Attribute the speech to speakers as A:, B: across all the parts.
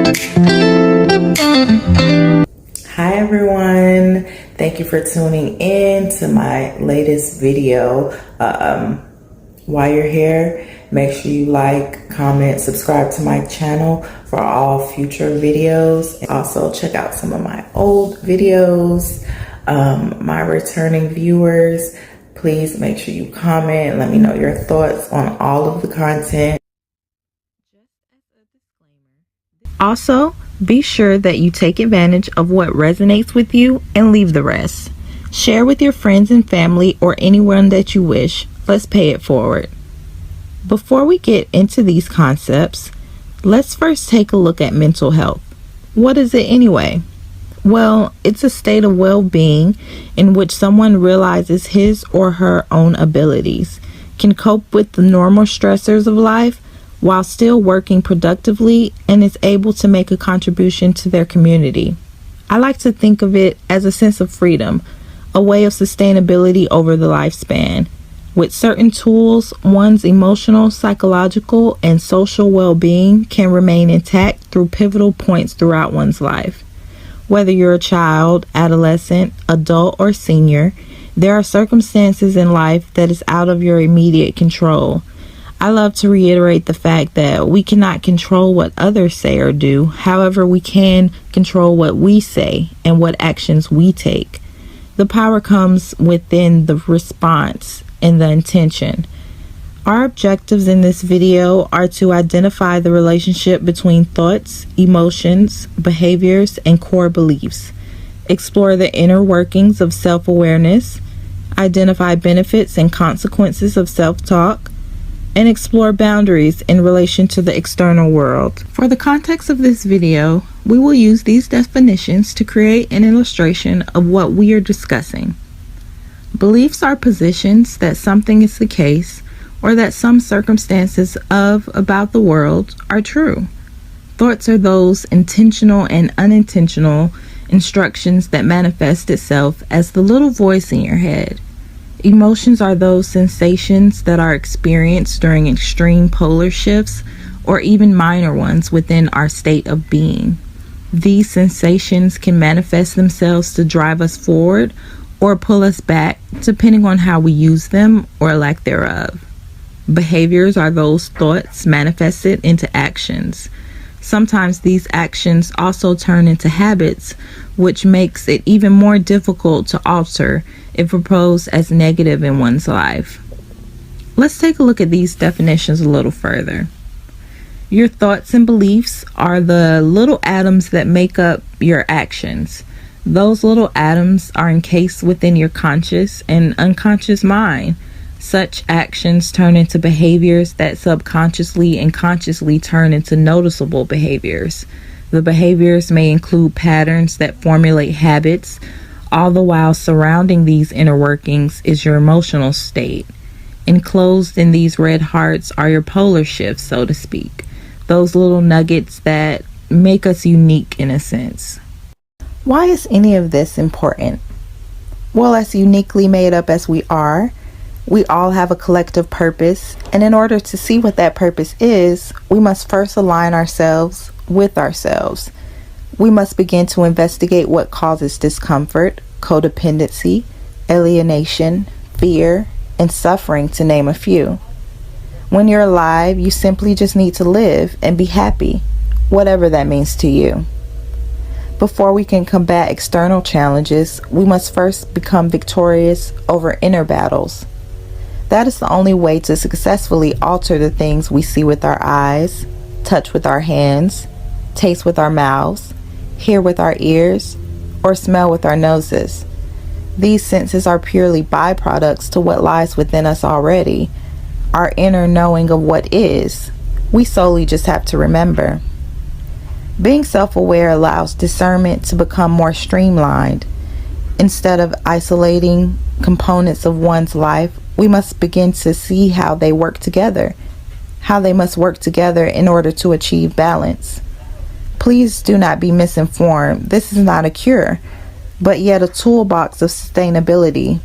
A: Hi everyone, thank you for tuning in to my latest video. While you're here, make sure you like, comment, subscribe to my channel for all future videos. Also check out some of my old videos. My returning viewers, please make sure you comment and let me know your thoughts on all of the content. Also, be sure that you take advantage of what resonates with you and leave the rest. Share with your friends and family or anyone that you wish. Let's pay it forward. Before we get into these concepts, let's first take a look at mental health. What is it anyway? Well, it's a state of well-being in which someone realizes his or her own abilities, can cope with the normal stressors of life, while still working productively, and is able to make a contribution to their community. I like to think of it as a sense of freedom, a way of sustainability over the lifespan. With certain tools, one's emotional, psychological, and social well-being can remain intact through pivotal points throughout one's life. Whether you're a child, adolescent, adult, or senior, there are circumstances in life that is out of your immediate control. I love to reiterate the fact that we cannot control what others say or do. However, we can control what we say and what actions we take. The power comes within the response and the intention. Our objectives in this video are to identify the relationship between thoughts, emotions, behaviors, and core beliefs, explore the inner workings of self-awareness, identify benefits and consequences of self-talk, and explore boundaries in relation to the external world. For the context of this video, we will use these definitions to create an illustration of what we are discussing. Beliefs are positions that something is the case or that some circumstances about the world are true. Thoughts are those intentional and unintentional instructions that manifest itself as the little voice in your head. Emotions are those sensations that are experienced during extreme polar shifts or even minor ones within our state of being. These sensations can manifest themselves to drive us forward or pull us back, depending on how we use them or lack thereof. Behaviors are those thoughts manifested into actions. Sometimes these actions also turn into habits, which makes it even more difficult to alter if proposed as negative in one's life. Let's take a look at these definitions a little further. Your thoughts and beliefs are the little atoms that make up your actions. Those little atoms are encased within your conscious and unconscious mind. Such actions turn into behaviors that subconsciously and consciously turn into noticeable behaviors. The behaviors may include patterns that formulate habits. All the while surrounding these inner workings is your emotional state. Enclosed in these red hearts are your polar shifts, so to speak. Those little nuggets that make us unique in a sense. Why is any of this important? Well, as uniquely made up as we are, we all have a collective purpose, and in order to see what that purpose is, we must first align ourselves with ourselves. We must begin to investigate what causes discomfort, codependency, alienation, fear, and suffering, to name a few. When you're alive, you simply just need to live and be happy, whatever that means to you. Before we can combat external challenges, we must first become victorious over inner battles. That is the only way to successfully alter the things we see with our eyes, touch with our hands, taste with our mouths, hear with our ears, or smell with our noses. These senses are purely byproducts to what lies within us already, our inner knowing of what is. We solely just have to remember. Being self-aware allows discernment to become more streamlined. Instead of isolating components of one's life, we must begin to see how they work together, how they must work together in order to achieve balance. Please do not be misinformed. This is not a cure, but yet a toolbox of sustainability.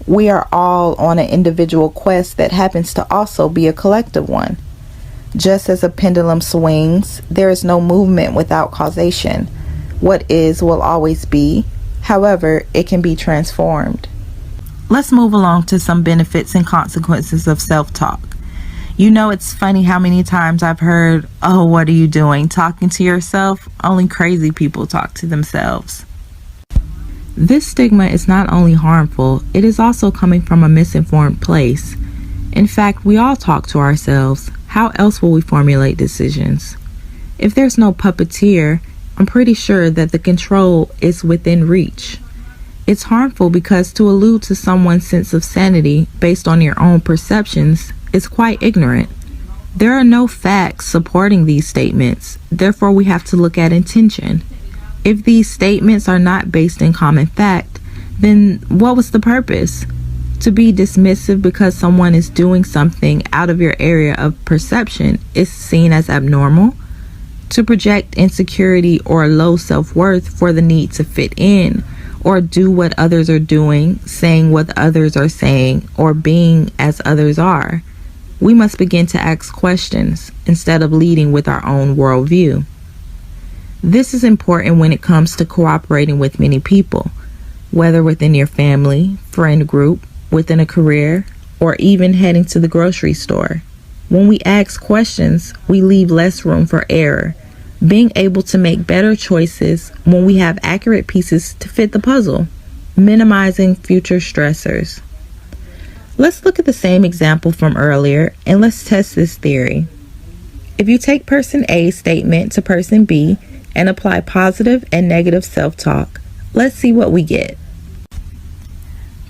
A: We are all on an individual quest that happens to also be a collective one. Just as a pendulum swings, there is no movement without causation. What is will always be. However, it can be transformed. Let's move along to some benefits and consequences of self-talk. You know, it's funny how many times I've heard, "Oh, what are you doing? Talking to yourself? Only crazy people talk to themselves." This stigma is not only harmful, it is also coming from a misinformed place. In fact, we all talk to ourselves. How else will we formulate decisions? If there's no puppeteer, I'm pretty sure that the control is within reach. It's harmful because to allude to someone's sense of sanity based on your own perceptions is quite ignorant. There are no facts supporting these statements, therefore we have to look at intention. If these statements are not based in common fact, then what was the purpose? To be dismissive because someone is doing something out of your area of perception is seen as abnormal? To project insecurity or low self-worth for the need to fit in, or do what others are doing, saying what others are saying, or being as others are? We must begin to ask questions instead of leading with our own worldview. This is important when it comes to cooperating with many people, whether within your family, friend group, within a career, or even heading to the grocery store. When we ask questions, we leave less room for error, being able to make better choices when we have accurate pieces to fit the puzzle, minimizing future stressors. Let's look at the same example from earlier and let's test this theory. If you take person A's statement to person B and apply positive and negative self-talk, let's see what we get.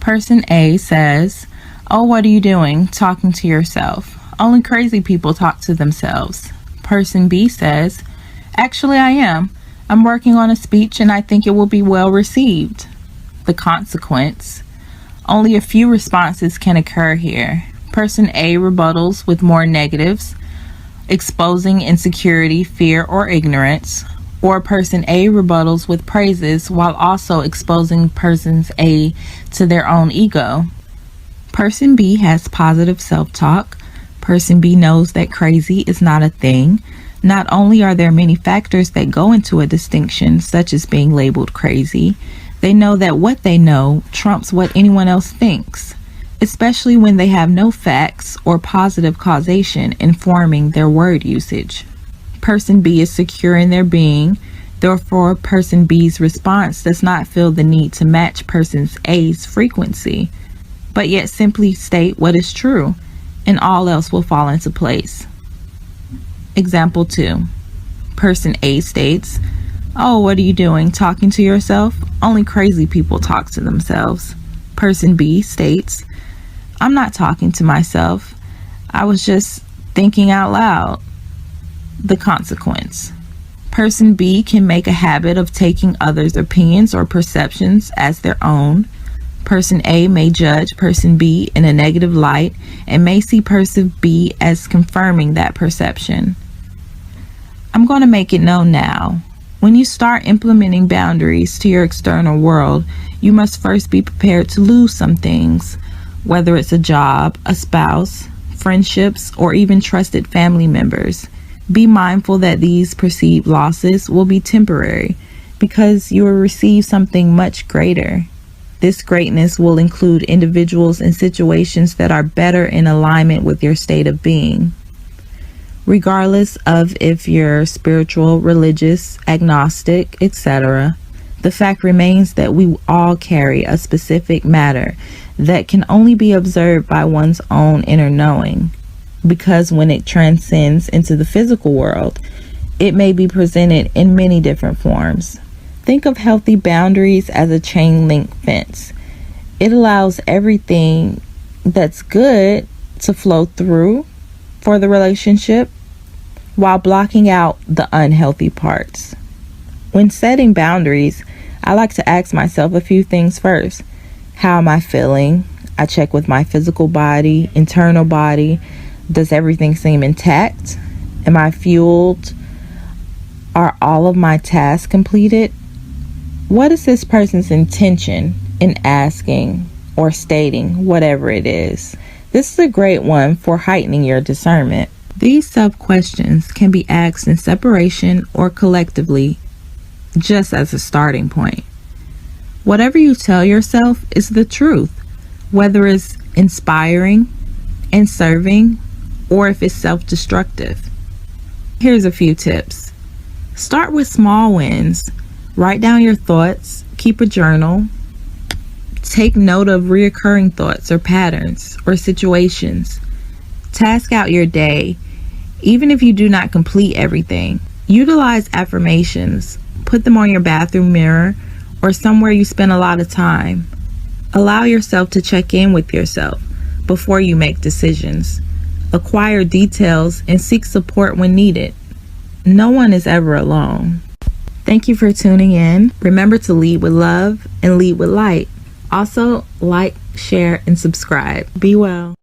A: Person A says, "Oh, what are you doing? Talking to yourself. Only crazy people talk to themselves." Person B says, "Actually, I am. I'm working on a speech and I think it will be well received." The consequence: only a few responses can occur here. Person A rebuttals with more negatives, exposing insecurity, fear, or ignorance. Or person A rebuttals with praises while also exposing persons A to their own ego. Person B has positive self-talk. Person B knows that crazy is not a thing. Not only are there many factors that go into a distinction, such as being labeled crazy, they know that what they know trumps what anyone else thinks, especially when they have no facts or positive causation informing their word usage. Person B is secure in their being, therefore person B's response does not feel the need to match person A's frequency, but yet simply state what is true, and all else will fall into place. Example 2. Person A states, "Oh, what are you doing? Talking to yourself? Only crazy people talk to themselves." Person B states, "I'm not talking to myself. I was just thinking out loud." The consequence: person B can make a habit of taking others' opinions or perceptions as their own. Person A may judge person B in a negative light and may see person B as confirming that perception. I'm going to make it known now. When you start implementing boundaries to your external world, you must first be prepared to lose some things, whether it's a job, a spouse, friendships, or even trusted family members. Be mindful that these perceived losses will be temporary because you will receive something much greater. This greatness will include individuals and situations that are better in alignment with your state of being. Regardless of if you're spiritual, religious, agnostic, etc., the fact remains that we all carry a specific matter that can only be observed by one's own inner knowing, because when it transcends into the physical world, it may be presented in many different forms. Think of healthy boundaries as a chain link fence. It allows everything that's good to flow through for the relationship while blocking out the unhealthy parts. When setting boundaries, I like to ask myself a few things first. How am I feeling? I check with my physical body, internal body. Does everything seem intact? Am I fueled? Are all of my tasks completed? What is this person's intention in asking or stating whatever it is? This is a great one for heightening your discernment. These self-questions can be asked in separation or collectively, just as a starting point. Whatever you tell yourself is the truth, whether it's inspiring and serving or if it's self-destructive. Here's a few tips. Start with small wins. Write down your thoughts, keep a journal, take note of reoccurring thoughts or patterns or situations. Task out your day, even if you do not complete everything. Utilize affirmations. Put them on your bathroom mirror or somewhere you spend a lot of time. Allow yourself to check in with yourself before you make decisions. Acquire details and seek support when needed. No one is ever alone. Thank you for tuning in. Remember to lead with love and lead with light. Also, like, share, and subscribe. Be well.